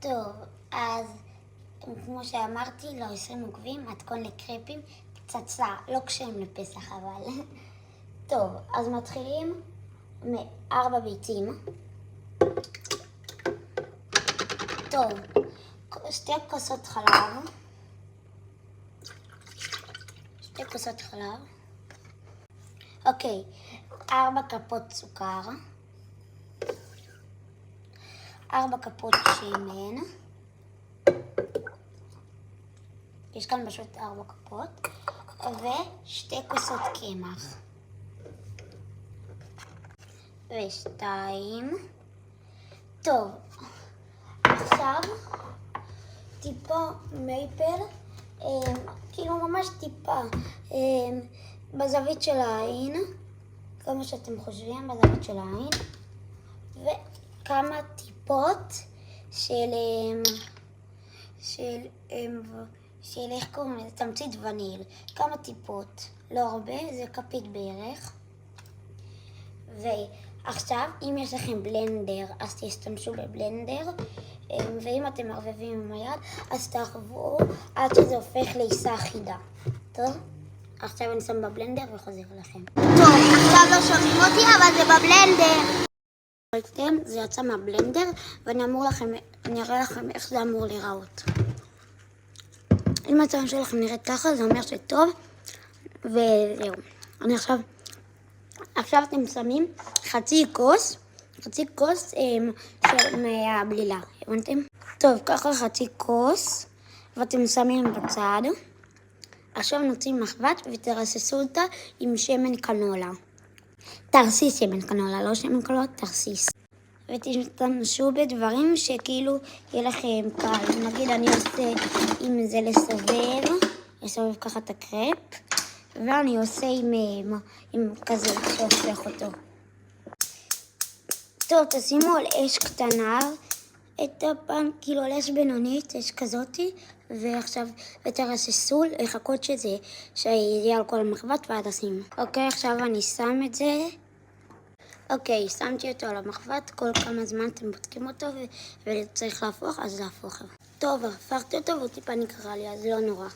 טוב, אז כמו שאמרתי, לא 20 עוקבים, מתכון לקרפים, פצצה, לא כשהם לפסח אבל. טוב, אז מתחילים מ4 ביצים. טוב, 2 כוסות חלב. 2 כוסות חלב. אוקיי, 4 כפות סוכר. 4 כפות שמן. יש כאן פשוט 4 כפות. ו2 כוסות קמח. ו2. טוב, עכשיו טיפה מייפל, כאילו ממש טיפה, בזווית של העין, כמה שאתם חושבים בזווית של העין, וכמה טיפות של איך קוראים לזה? תמצית וניל. כמה טיפות, לא הרבה, זה כפית בערך. ועכשיו, אם יש לכם בלנדר, אז תשתמשו בבלנדר, ואם אתם מערבבים עם היד, אז תערבו עד שזה הופך לעיסה אחידה. טוב? עכשיו אני שם בבלנדר וחוזר לכם. טוב, עכשיו לא שומעים אותי, אבל זה בבלנדר. זה יצא מהבלנדר, ואני אראה לכם איך זה אמור להיראות. אם הצבע שלכם נראית ככה, זה אומר שטוב, וזהו. עכשיו אתם שמים חצי כוס מהבלילה, הבנתם? טוב, ככה חצי כוס, ואתם שמים בצד. עכשיו נוצאים מחבת ותרססו אותה עם שמן קנולה. תרסיס שמן קנולה, לא שמן קנולה, תרסיס. ותשתמשו בדברים שכאילו יהיה לכם קל. נגיד אני עושה עם זה לסובב ככה את הקרפ, ואני עושה עם כזה שהופך אותו. טוב, תשימו על אש קטנה את הפן, כאילו על אש בינונית, אש כזאתי, ועכשיו ותרססו לחכות שיהיה על כל המחבת ועד תשימו. אוקיי, עכשיו אני שם את זה. אוקיי, שמתי אותו על המחבת, כל כמה זמן אתם בודקים אותו וצריך להפוך, אז להפוך. טוב, הפכתי אותו והוא טיפה נקרא לי, אז לא נורא.